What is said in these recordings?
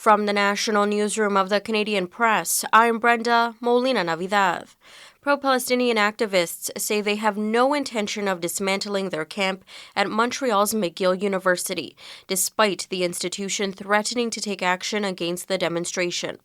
From the National Newsroom of the Canadian Press, I'm Brenda Molina-Navidad. Pro-Palestinian activists say they have no intention of dismantling their camp at Montreal's McGill University, despite the institution threatening to take action against the demonstration.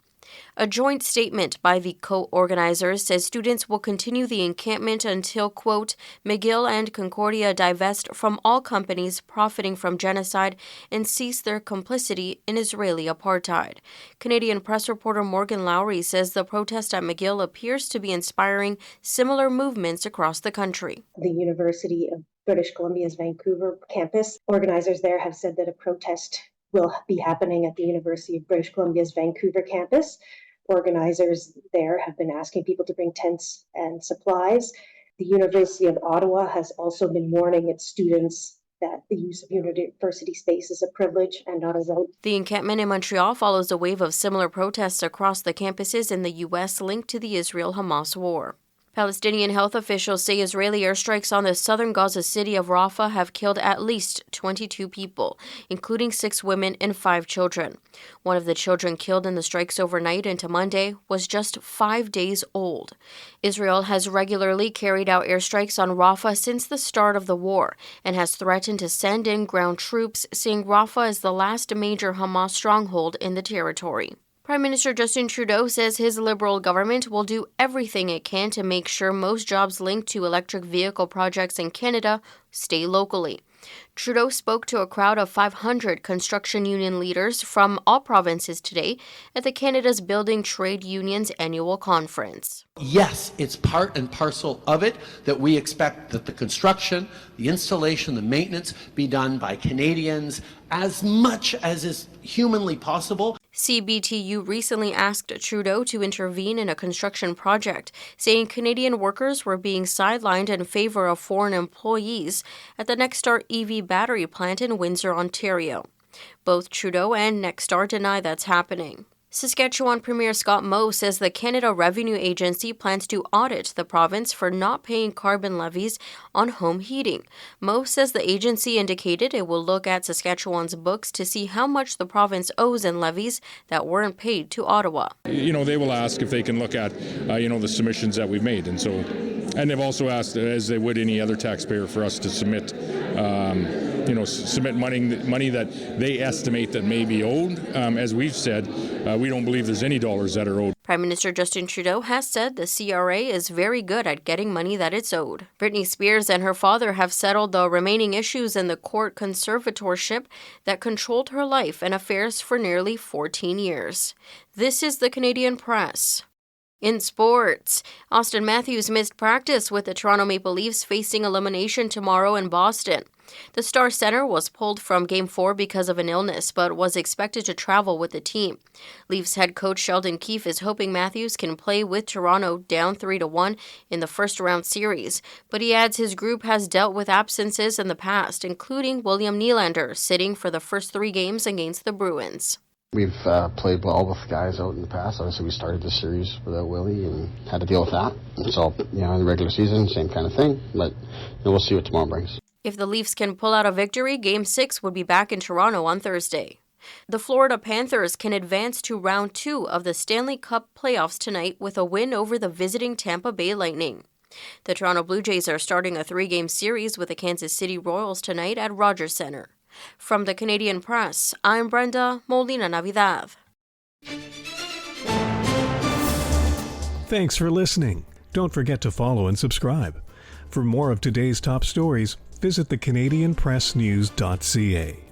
A joint statement by the co-organizers says students will continue the encampment until, quote, McGill and Concordia divest from all companies profiting from genocide and cease their complicity in Israeli apartheid. Canadian press reporter Morgan Lowry says the protest at McGill appears to be inspiring similar movements across the country. The University of British Columbia's Vancouver campus, organizers there have said that a protest will be happening at the University of British Columbia's Vancouver campus. Organizers there have been asking people to bring tents and supplies. The University of Ottawa has also been warning its students that the use of university space is a privilege and not a right. The encampment in Montreal follows a wave of similar protests across the campuses in the U.S. linked to the Israel-Hamas war. Palestinian health officials say Israeli airstrikes on the southern Gaza city of Rafah have killed at least 22 people, including 6 women and 5 children. One of the children killed in the strikes overnight into Monday was just 5 days old. Israel has regularly carried out airstrikes on Rafah since the start of the war and has threatened to send in ground troops, saying Rafah is the last major Hamas stronghold in the territory. Prime Minister Justin Trudeau says his Liberal government will do everything it can to make sure most jobs linked to electric vehicle projects in Canada stay locally. Trudeau spoke to a crowd of 500 construction union leaders from all provinces today at the Canada's Building Trade Union's annual conference. Yes, it's part and parcel of it that we expect that the construction, the installation, the maintenance be done by Canadians as much as is humanly possible. CBTU recently asked Trudeau to intervene in a construction project, saying Canadian workers were being sidelined in favor of foreign employees at the Nexstar EV battery plant in Windsor, Ontario. Both Trudeau and Nexstar deny that's happening. Saskatchewan Premier Scott Moe says the Canada Revenue Agency plans to audit the province for not paying carbon levies on home heating. Moe says the agency indicated it will look at Saskatchewan's books to see how much the province owes in levies that weren't paid to Ottawa. They will ask if they can look at, the submissions that we've made. And they've also asked, as they would any other taxpayer, for us to submit submit money that they estimate that may be owed. As we've said, we don't believe there's any dollars that are owed. Prime Minister Justin Trudeau has said the CRA is very good at getting money that it's owed. Britney Spears and her father have settled the remaining issues in the court conservatorship that controlled her life and affairs for nearly 14 years. This is the Canadian Press. In sports, Auston Matthews missed practice with the Toronto Maple Leafs facing elimination tomorrow in Boston. The Star center was pulled from Game 4 because of an illness, but was expected to travel with the team. Leafs head coach Sheldon Keefe is hoping Matthews can play with Toronto down 3-1 in the first-round series, but he adds his group has dealt with absences in the past, including William Nylander sitting for the first 3 games against the Bruins. We've played well with guys out in the past. Obviously, we started the series without Willie and had to deal with that. So, in the regular season, same kind of thing. But we'll see what tomorrow brings. If the Leafs can pull out a victory, Game 6 would be back in Toronto on Thursday. The Florida Panthers can advance to Round 2 of the Stanley Cup playoffs tonight with a win over the visiting Tampa Bay Lightning. The Toronto Blue Jays are starting a 3-game series with the Kansas City Royals tonight at Rogers Centre. From the Canadian Press, I'm Brenda Molina-Navidad. Thanks for listening. Don't forget to follow and subscribe. For more of today's top stories, visit thecanadianpressnews.ca.